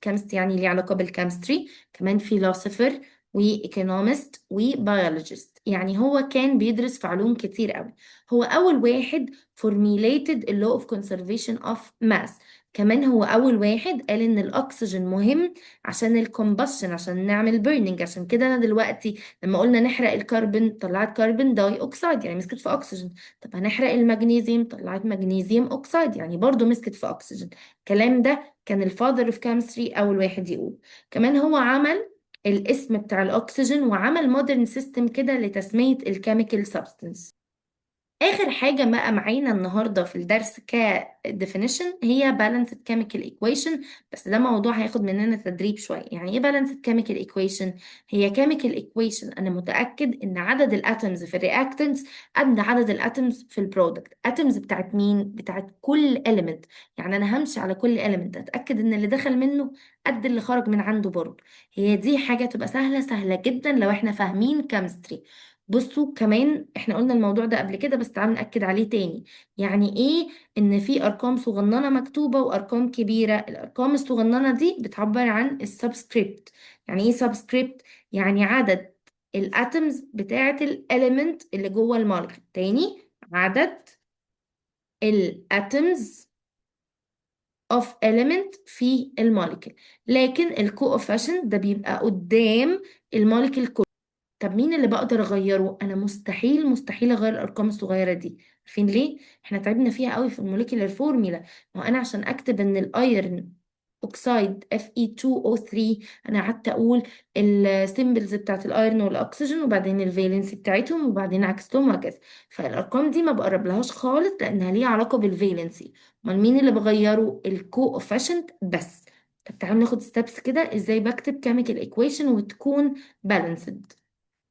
كيمست يعني ليه علاقة بالكيمستري، كمان فيلوسوفر وايكونومست وبيولوجيست. يعني هو كان بيدرس في علوم كتير قوي. هو اول واحد formulated the law of conservation of mass. كمان هو اول واحد قال ان الاكسجين مهم عشان الكومبشن، عشان نعمل بيرنينج. عشان كده انا دلوقتي لما قلنا نحرق الكربون طلعت كربون داي اوكسيد يعني مسكت في اكسجين. طب هنحرق المغنيسيوم طلعت مغنيسيوم اوكسيد يعني برضو مسكت في اكسجين. الكلام ده كان الفاذر اوف كيمستري اول واحد يقول. كمان هو عمل الاسم بتاع الاكسجين، وعمل مودرن سيستم كده لتسمية الكيميكال سبستنس. اخر حاجه بقى معانا النهارده في الدرس ك definition هي balanced chemical equation. بس ده موضوع هياخد مننا تدريب شويه. يعني ايه balanced chemical equation؟ هي chemical equation انا متاكد ان عدد الاتومز في الرياكتنتس قد عدد الاتومز في البرودكت. اتومز بتاعت مين؟ بتاعت كل element. يعني انا همشي على كل element اتاكد ان اللي دخل منه قد اللي خرج من عنده برضه. هي دي حاجه تبقى سهله سهله جدا لو احنا فاهمين كيمستري. بصوا كمان احنا قلنا الموضوع ده قبل كده بس تعالوا نأكد عليه تاني. يعني ايه ان في ارقام صغننة مكتوبة وارقام كبيرة؟ الارقام الصغننة دي بتعبر عن السبسكريبت. يعني ايه سبسكريبت؟ يعني عدد الاتومز بتاعة الاليمنت اللي جوه المولكيول. تاني، عدد الاتومز of element في المولكيول. لكن الكوفيشنت ده بيبقى قدام المولكيول. طب مين اللي بقدر اغيره؟ انا مستحيل مستحيل اغير الارقام الصغيره دي. عارفين ليه؟ احنا تعبنا فيها قوي في الموليكيولر فورميلا. ما هو انا عشان اكتب ان الايرن اوكسايد Fe2O3 انا قعدت اقول السيمبلز بتاعت الايرن والاكسجين وبعدين الفالنسي بتاعتهم وبعدين عكستهم وهكذا. فالارقام دي ما بقرب لهاش خالص لانها ليها علاقه بالفالنسي. امال مين اللي بغيره؟ الكو اوفيشنت بس. طب تعالوا ناخد ستابس كده ازاي بكتب كيميكال ايكويشن وتكون بالانسد.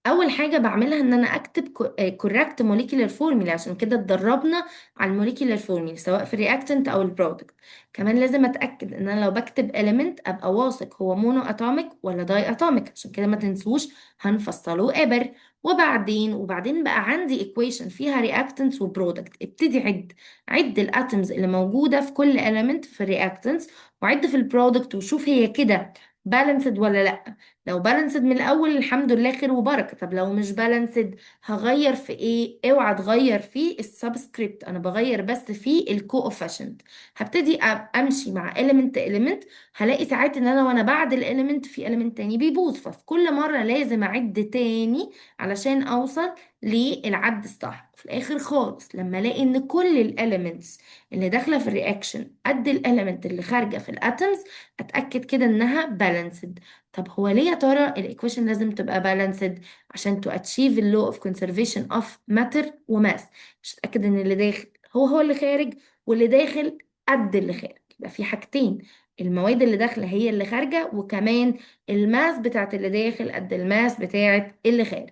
اول حاجه بعملها ان انا اكتب كوركت موليكيولر فورميلا. عشان كده اتدربنا على الموليكيولر فورميلا سواء في الرياكتنت او البرودكت. كمان لازم اتاكد ان انا لو بكتب element ابقى واثق هو مونو اتوميك ولا داي اتوميك. عشان كده ما تنسوش هنفصله ابر. وبعدين بقى عندي equation فيها reactants وبرودكت. ابتدي عد الاتومز اللي موجوده في كل element في الرياكتنتس وعد في البرودكت وشوف هي كده بالانسد ولا لا. لو بالانسد من الاول الحمد لله خير وبركه. طب لو مش بالانسد هغير في ايه؟ اوعى تغير في السبسكريبت، انا بغير بس في الكوفيشنت. هبتدي امشي مع element هلاقي ساعات ان انا وانا بعد الاليمنت في element تاني بيبوظ. ففي كل مره لازم اعد تاني علشان اوصل للعد الصح. في الاخر خالص لما الاقي ان كل الاليمنتس اللي داخله في الرياكشن قد الاليمنت اللي خارجه في الاتومز اتاكد كده انها بالانسد. طب هو ليه يا ترى الايكويشن لازم تبقى بالانسد؟ عشان تو اتشيف اللو اوف كونسرفيشن اوف ماتر وماس. مش اتاكد ان اللي داخل هو اللي خارج واللي داخل قد اللي خارج. يبقى في حاجتين، المواد اللي داخله هي اللي خارجه وكمان الماس بتاعت اللي داخل قد الماس بتاعت اللي خارج.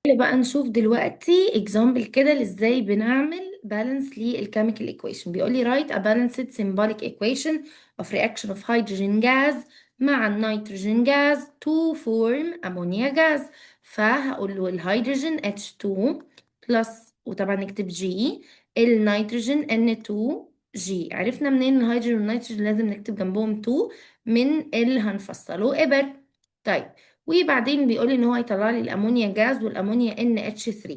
اللي بقى نشوف دلوقتي example كده لازاي بنعمل balance للchemical equation. بيقول لي write a balanced symbolic equation of reaction of hydrogen gas مع النيتروجين gas to form ammonia gas. فهقول له الهيدروجين H2 plus وطبعا نكتب G، النيتروجين N2G. عرفنا منين الهيدروجين والنيتروجين لازم نكتب جنبهم 2 من اللي هنفصله إبر. طيب وبعدين بيقول لي ان هو يطلع لي الامونيا جاز والامونيا NH3.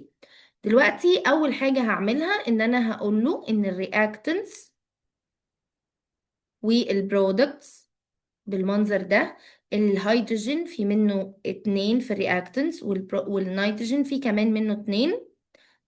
دلوقتي اول حاجه هعملها ان انا هقول له ان الرياكتنتس والبرودكتس بالمنظر ده. الهيدروجين في منه اتنين في الرياكتنتس والنيتروجين في كمان منه اتنين.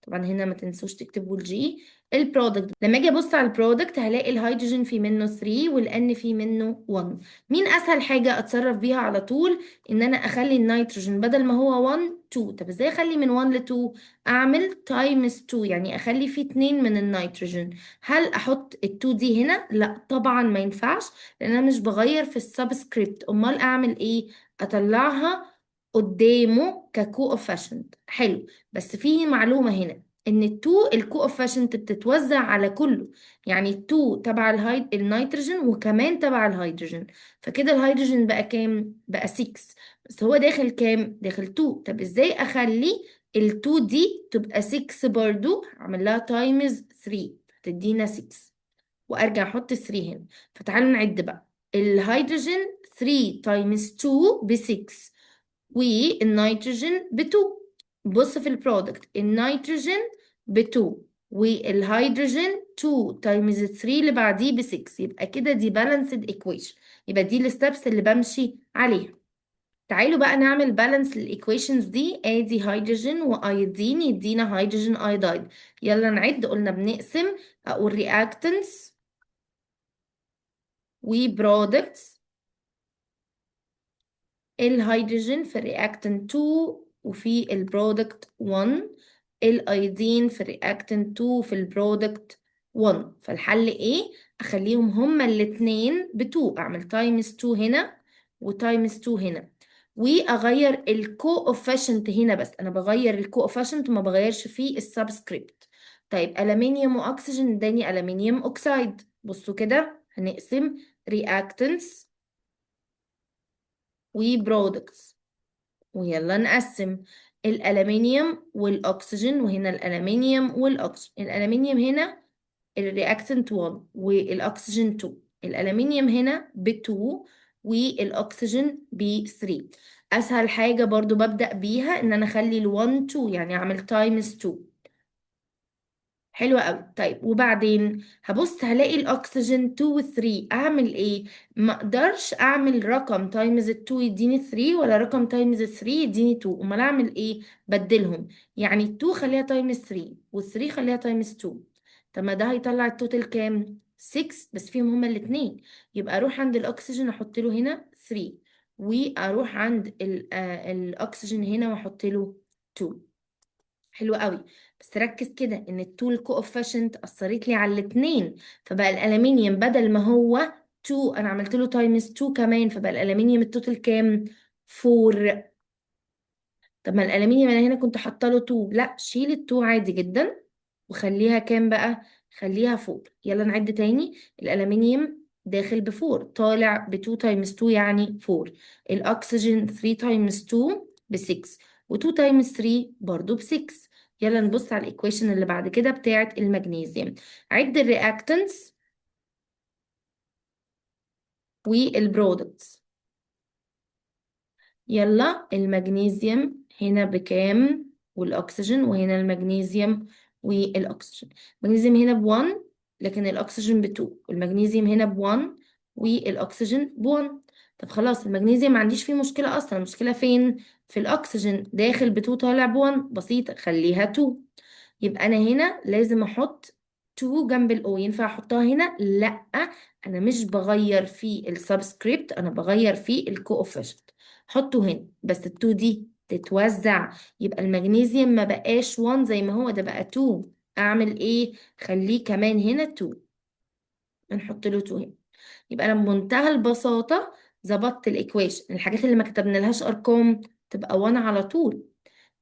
طبعا هنا ما تنسوش تكتبوا الجي. البرودكت لما اجي ابص على البرودكت هلاقي الهيدروجين في منه 3 والان في منه 1. مين اسهل حاجه اتصرف بيها على طول؟ ان انا اخلي النيتروجين بدل ما هو 1 2. طب ازاي اخلي من 1 ل 2؟ اعمل تايمز 2 يعني اخلي فيه 2 من النيتروجين. هل احط ال 2 دي هنا؟ لا طبعا ما ينفعش لان انا مش بغير في السبسكريبت. امال اعمل ايه؟ اطلعها قدامه ككوفيشنت. حلو. بس في معلومة هنا ان التو الكوفيشنت بتتوزع على كله. يعني التو تبع النيتروجين وكمان تبع الهيدروجين. فكده الهيدروجين بقى كام؟ بقى 6. بس هو داخل كام؟ داخل 2. طب ازاي اخلي ال2 دي تبقى 6 برضو؟ اعمل لها تايمز 3 تدينا 6 وارجع احط 3 هنا. فتعالوا نعد بقى. الهيدروجين 3 تايمز 2 ب 6 والنيتروجين ب 2. بص في البرودكت النيتروجين ب 2 والهيدروجين 2 تايمز 3 اللي بعديه ب 6. يبقى كده دي بالانسد ايكويشن. يبقى دي الستبس اللي بمشي عليها. تعالوا بقى نعمل بالانس للايكويشنز دي. ادي هيدروجين وايودين يدينا هيدروجين ايودايد. يلا نعد. قلنا بنقسم اقول رياكتنس وبرودكتس. الهيدروجين في الرياكتنت 2 وفي البرودكت 1. الايودين في الرياكتنت 2 في البرودكت 1. فالحل ايه؟ اخليهم هما الاتنين ب 2، اعمل تايمز 2 هنا وتايمز 2 هنا، واغير الكوفيشنت هنا. بس انا بغير الكوفيشنت، ما بغيرش فيه السبسكريبت. طيب ألمنيوم واكسجين اداني ألمنيوم اوكسايد. بصوا كده هنقسم reactants وبرودكتس، ويلا نقسم الألمنيوم والأكسجين. وهنا الألمنيوم والأكسجين، الألمنيوم هنا الرياكتنت 1 والأكسجين 2، الألمنيوم هنا ب 2 والأكسجين ب 3. أسهل حاجة برضو ببدأ بيها إن أنا أخلي ال 1 2، يعني أعمل تايمز 2. حلوة قوي. طيب وبعدين هبص هلاقي الاكسجين 2 و 3، اعمل ايه؟ ما اقدرش اعمل رقم تايمز ال 2 يديني 3 ولا رقم تايمز ال 3 يديني 2. امال اعمل ايه؟ بدلهم. يعني ال 2 خليها تايمز 3 وال 3 خليها تايمز 2. طب ما ده هيطلع التوتال كام؟ 6، بس فيهم هما الاثنين. يبقى اروح عند الاكسجين احط له هنا 3، واروح عند الاكسجين هنا واحط له 2. حلو قوي. بس ركز كده ان التول كوفيشنت اثرت لي على الاثنين، فبقى الالومنيوم بدل ما هو 2 انا عملت له تايمز 2 كمان، فبقى الالومنيوم التوتال كام؟ 4. طب ما الالومنيوم انا هنا كنت حاطه له 2، لا شيل ال 2 عادي جدا وخليها كام بقى؟ خليها 4. يلا نعد تاني. الالومنيوم داخل ب 4، طالع ب 2 تايمز 2 يعني 4. الاكسجين 3 تايمز 2 ب 6، و2 تايمز 3 برضو ب 6. يلا نبص على الايكويشن اللي بعد كده بتاعه المغنيسيوم. عد الرياكتنتس والبرودكتس. يلا المغنيسيوم هنا بكام والاكسجين، وهنا المغنيسيوم والاكسجين. المغنيسيوم هنا ب1 لكن الاكسجين ب2، والمغنيسيوم هنا ب1 والاكسجين ب1. طب خلاص المغنيسيوم ما عنديش فيه مشكلة اصلا، المشكلة فين؟ في الاكسجين، داخل ب2 طالع ب1، بسيطة خليها 2. يبقى انا هنا لازم احط 2 جنب الاو. ينفع احطها هنا؟ لا، انا مش بغير في السبسكريبت، انا بغير في الكوفيشنت. حطه هنا بس ال 2 دي تتوزع، يبقى المغنيسيوم ما بقاش 1 زي ما هو، ده بقى 2. اعمل ايه؟ خليه كمان هنا 2، نحط له 2 هنا. يبقى انا بمنتهى البساطة ظبطت الايكويشن. الحاجات اللي ما كتبنا لهاش ارقام تبقى 1 على طول.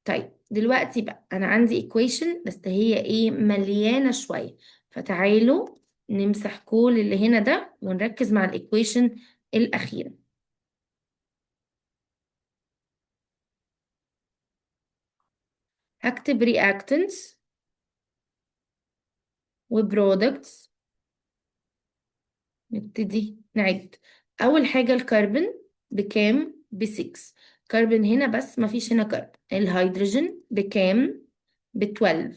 طيب دلوقتي بقى انا عندي ايكويشن بس هي ايه؟ مليانة شوية. فتعالوا نمسح كل اللي هنا ده ونركز مع الايكويشن الأخيرة. هكتب reactants وبرودكتس. نبتدي نعد. أول حاجة الكربون بكام؟ ب6. كربون هنا بس مفيش هنا كربون. الهيدروجين بكام؟ ب12.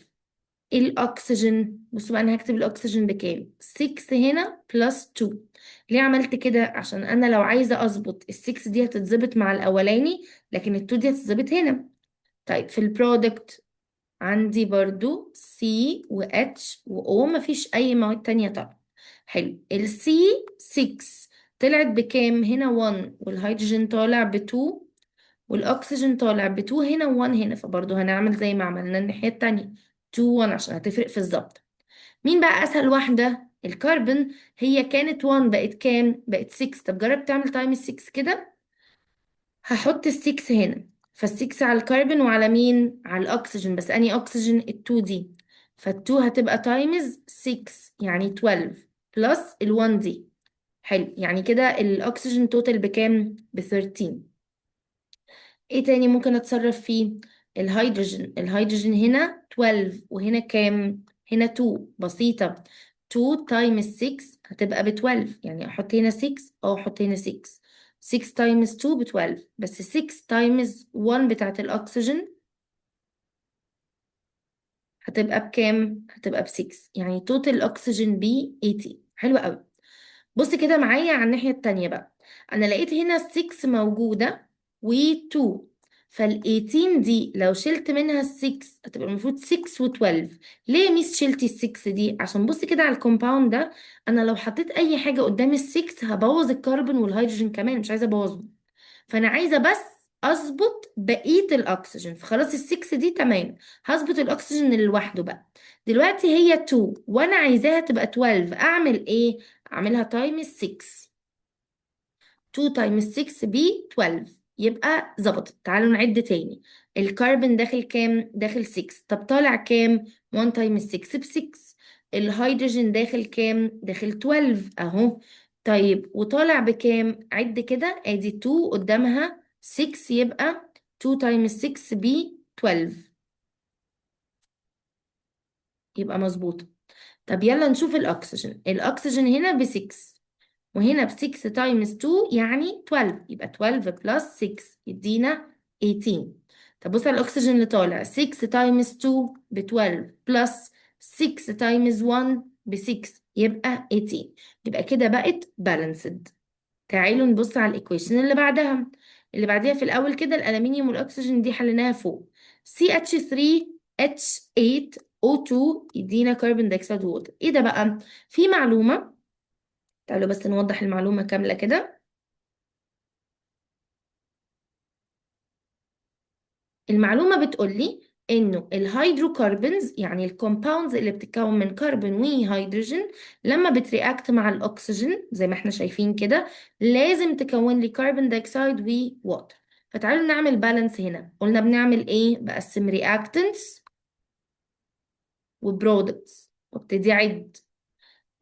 الأكسجين بصوا بقى، أنا هكتب الأكسجين بكام؟ 6 هنا بلس 2. ليه عملت كده؟ عشان أنا لو عايزة أظبط ال6 دي هتتظبط مع الأولاني، لكن ال2 دي هتتظبط هنا. طيب في البرودكت عندي برضو C و H و O، مفيش أي مواد تانية طبعا. حلو. ال C 6 طلعت بكام؟ هنا 1 والهيدروجين طالع ب 2 والأكسجين طالع ب 2 هنا و 1 هنا، فبرضو هنعمل زي ما عملنا الناحية التانية 2 1 عشان هتفرق في الظبط. مين بقى أسهل واحدة؟ الكربون. هي كانت 1 بقت كام؟ بقت 6. طب جرب تعمل تايم 6 كده. هحط السكس هنا، فالسكس على الكربون وعلى مين؟ على الأكسجين، بس أني أكسجين التو دي. فالتو هتبقى تايمز 6 يعني 12 بلس الوان دي. حلو، يعني كده الأكسجين توتال بكام؟ ب13. ايه تاني ممكن اتصرف فيه؟ الهيدروجين. الهيدروجين هنا 12 وهنا كام؟ هنا 2، بسيطة. 2 تايمز 6 هتبقى ب 12، يعني احط هنا 6 او احط هنا 6. 6 تايمز 2 ب 12، بس 6 تايمز 1 بتاعت الاكسجين هتبقى بكام؟ هتبقى ب 6، يعني توتال الاكسجين ب 80. حلو قوي. بص كده معايا على الناحية التانية بقى. أنا لقيت هنا 6 موجودة و2، فال 18 دي لو شلت منها ال 6 هتبقى المفروض 6 و 12. ليه يا ميس شلتي ال 6 دي؟ عشان بص كده على الكومباوند ده، أنا لو حطيت أي حاجة قدام ال 6 هبوظ الكربون والهيدروجين كمان، مش عايزة أبوظهم. فأنا عايزة بس اظبط بقيه الاكسجين. فخلاص ال6 دي تمام، هظبط الاكسجين اللي لوحده بقى. دلوقتي هي 2 وانا عايزاها تبقى 12، اعمل ايه؟ اعملها تايمز 6. 2 تايمز 6 ب 12، يبقى ظبطت. تعالوا نعد تاني. الكربون داخل كام؟ داخل 6. طب طالع كام؟ 1 تايمز 6 ب 6. الهيدروجين داخل كام؟ داخل 12 اهو. طيب وطالع بكام؟ عد كده، ادي 2 قدامها 6، يبقى 2 تايمز 6 ب 12، يبقى مظبوطة. طب يلا نشوف الأكسجين. الأكسجين هنا ب 6 وهنا ب 6 تايمز 2 يعني 12، يبقى 12 بلس 6 يدينا 18. طب بص على الأكسجين اللي طالع، 6 تايمز 2 ب 12 بلس 6 تايمز 1 ب 6 يبقى 18. يبقى كده بقت بالانسد. تعالوا نبص على الإيكويشن اللي بعدها. اللي بعديها في الأول كده الألمنيوم والأكسجين دي حليناها فوق. CH3H8O2 يدينا كربون دايوكسيد ووتر. ايه ده بقى؟ في معلومة، تعالوا بس نوضح المعلومة كاملة كده. المعلومة بتقولي انه الهيدروكربونز يعني الكومباوندز اللي بتتكون من كربون وهيدروجين لما بترياكت مع الاكسجين زي ما احنا شايفين كده لازم تكون لي كربون دايوكسيد ووتر. فتعالوا نعمل بالانس. هنا قلنا بنعمل ايه؟ بقسم رياكتنتس وبرودكتس وابتدي اعد.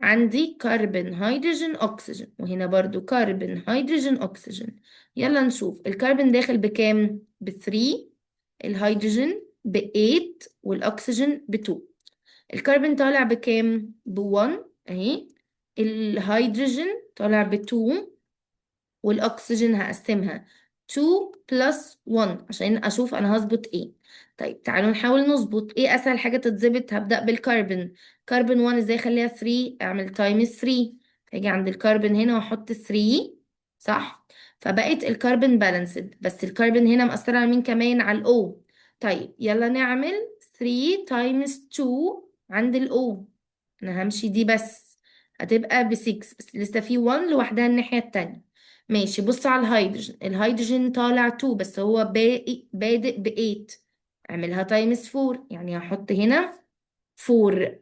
عندي كربون هيدروجين اكسجين وهنا برضو كربون هيدروجين اكسجين. يلا نشوف الكربون داخل بكام؟ ب3، الهيدروجين ب8 والاكسجين ب2. الكربون طالع بكام؟ ب1 اهي. الهيدروجين طالع ب2 والاكسجين هقسمها 2 بلس 1 عشان اشوف انا هظبط ايه. طيب تعالوا نحاول نظبط ايه اسهل حاجه تتظبط. هبدا بالكربون. كربون 1 ازاي اخليها 3؟ اعمل تايمز 3. هاجي عند الكربون هنا واحط 3، صح؟ فبقت الكربون بالانسد. بس الكربون هنا مأثر على مين كمان؟ على الاو. طيب يلا نعمل 3 تايمز 2 عند الاو. انا همشي دي بس، هتبقى ب 6 بس لسه في 1 لوحدها الناحيه التانية. ماشي، بص على الهيدروجين. الهيدروجين طالع 2 بس هو بادئ ب 8. اعملها تايمز 4 يعني هحط هنا 4.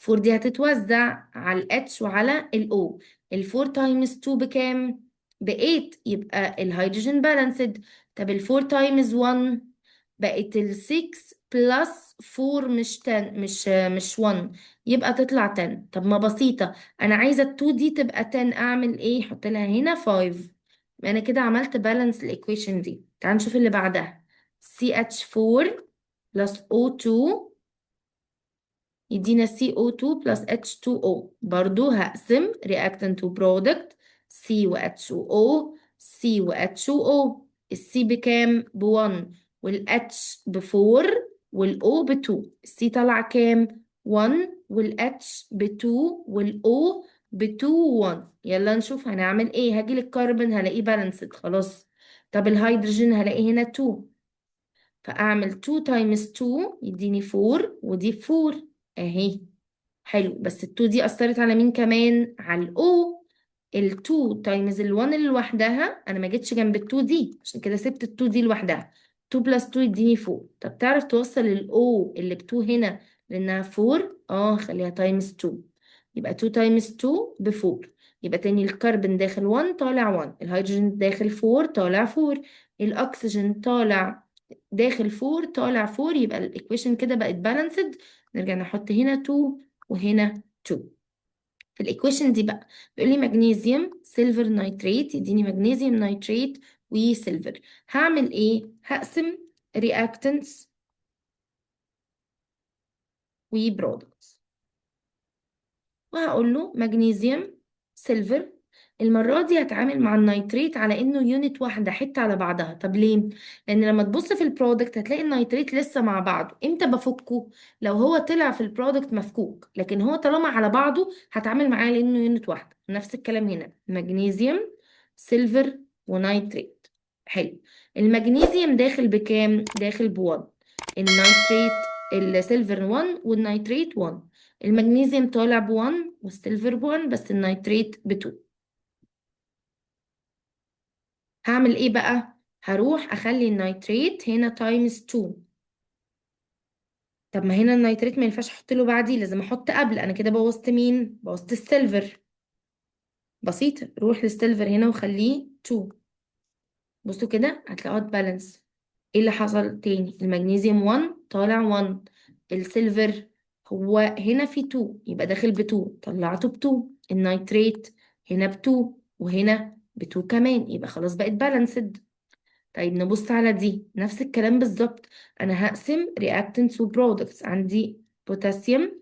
4 دي هتتوزع على ال H وعلى ال O. ال 4 تايمز 2 بكام؟ ب 8، يبقى الهيدروجين بالانسد. طب ال 4 تايمز 1 بقت ال 6 بلس 4 مش 10 مش 1، يبقى تطلع 10. طب ما بسيطة، أنا عايزة ال 2 دي تبقى 10، أعمل إيه؟ أحط لها هنا 5. أنا كده عملت بالانس الإيكويشن دي. تعال نشوف اللي بعدها. CH4 plus O2 يدينا CO2 plus H2O. برضو هقسم reactant و product، C و H2O، C و H2O. ال C بكام؟ ب1 وال H ب4 وال O ب2. ال C طلع كام؟ 1 وال H ب2 وال O ب2 1. يلا نشوف هنعمل ايه. هاجي للكربون هلاقيه بالانسد خلاص. طب الهيدروجين هلاقي هنا 2، فأعمل 2 تايمز 2 يديني 4 ودي 4 اهي. حلو، بس ال 2 دي أثرت على مين كمان؟ على ال O. ال 2 تايمز ال 1 اللي لوحدها، أنا ما جيتش جنب ال 2 دي عشان كده سبت ال 2 دي لوحدها. 2 بلس 2 يديني 4. طب تعرف توصل ال O اللي ب 2 هنا لأنها 4؟ خليها تايمز 2. يبقى 2 تايمز 2 ب 4. يبقى تاني الكربون داخل 1 طالع 1، الهيدروجين داخل 4 طالع 4، الأكسجين طالع داخل 4 طالع 4. يبقى الايكويشن كده بقت بالانسد. نرجع نحط هنا 2 وهنا 2. في الايكويشن دي بقى بيقول لي مغنيسيوم سيلفر نايتريت يديني مغنيسيوم نايتريت وسيلفر. هعمل ايه؟ هقسم reactants وبرودكتس وهقول له مغنيسيوم سيلفر. المرة دي هتعامل مع النيتريت على انه يونت واحدة حتة على بعضها. طب ليه؟ لان لما تبص في البرودكت هتلاقي النيتريت لسه مع بعضه. امتى بفكه؟ لو هو طلع في البرودكت مفكوك، لكن هو طالما على بعضه هتعامل معاه لانه يونت واحدة. نفس الكلام هنا، مغنيسيوم سيلفر ونيتريت. حلو. المغنيسيوم داخل بكام؟ داخل ب1. النيتريت السيلفر 1 والنيتريت 1. المغنيسيوم طالع ب1 والسيلفر ب1 بس النيتريت ب2. هعمل ايه بقى؟ هروح اخلي النيتريت هنا تايمز 2. طب ما هنا النيتريت ما ينفعش احط له بعديه، لازم احط قبل. انا كده بوظت مين؟ بوظت السيلفر. بسيطة، روح للسيلفر هنا وخليه 2. بصوا كده هتلاقوها بالانس. ايه اللي حصل تاني؟ المغنيسيوم 1 طالع 1. السيلفر هو هنا في 2 يبقى داخل ب 2، طلعته ب 2. النيتريت هنا ب 2 وهنا ب 2 كمان، يبقى خلاص بقت بالانسد. طيب نبص على دي نفس الكلام بالظبط. انا هقسم reactants و products. عندي بوتاسيوم،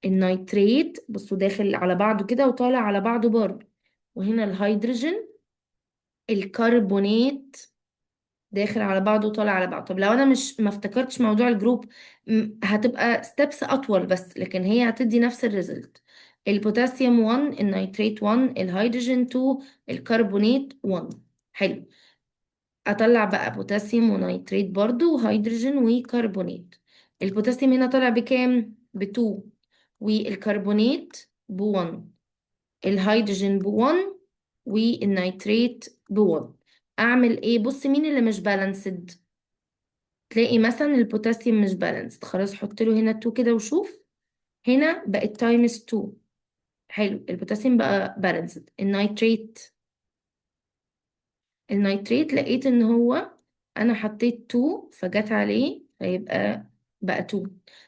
النيتريت بصوا داخل على بعضه كده وطالع على بعضه برضه، وهنا الهيدروجين، الكربونات داخل على بعضه وطالع على بعضه. طب لو انا مش ما افتكرتش موضوع الجروب، هتبقى ستيبس اطول بس، لكن هي هتدي نفس الريزلت. البوتاسيوم 1، النيتريت 1، الهيدروجين 2، الكربونات 1. حلو. اطلع بقى بوتاسيوم ونيتريت برضو وهيدروجين وكربونات. البوتاسيوم هنا طالع بكام؟ ب2، والكربونات ب1، الهيدروجين ب1، والنيتريت ب1. اعمل ايه؟ بص مين اللي مش بالانسد. تلاقي مثلا البوتاسيوم مش بالانسد، خلاص حط له هنا 2 كده وشوف. هنا بقت تايمز 2. حلو، البوتاسيوم بقى بالانسد. النيتريت لقيت ان هو انا حطيت 2 فجت عليه فيبقى بقى 2.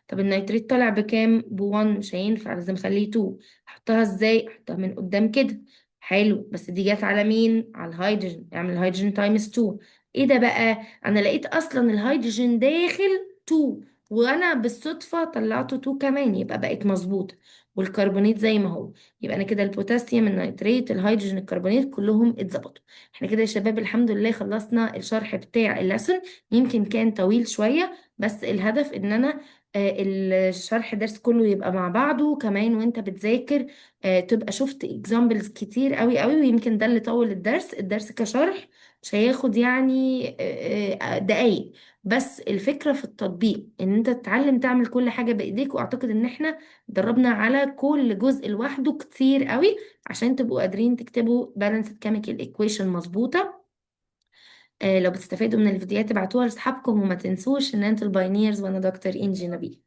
طب النيتريت طلع بكام؟ ب1، مش هينفع، لازم اخليه 2. احطها ازاي؟ احطها من قدام كده. حلو، بس دي جت على مين؟ على الهيدروجين، اعمل الهيدروجين تايمز 2. ايه ده بقى؟ انا لقيت اصلا الهيدروجين داخل 2، وانا بالصدفة طلعته 2 كمان، يبقى بقت مظبوطة. والكربونات زي ما هو. يبقى انا كده البوتاسيوم، النيتريت، الهيدروجين، الكربونات كلهم اتظبطوا. احنا كده يا شباب الحمد لله خلصنا الشرح بتاع اللسن. يمكن كان طويل شوية، بس الهدف ان انا الشرح درس كله يبقى مع بعضه كمان وانت بتذاكر. تبقى شفت examples كتير قوي قوي، ويمكن ده اللي طول الدرس كشرح مش هياخد يعني دقايق. بس الفكرة في التطبيق ان انت تتعلم تعمل كل حاجة بايديك، واعتقد ان احنا دربنا على كل جزء لوحده كتير قوي عشان تبقوا قادرين تكتبوا balanced chemical equation مظبوطة. لو بتستفادوا من الفيديوهات ابعتوها لاصحابكم، وما تنسوش ان انتوا الباينيرز وانا دكتور انجي نبيل.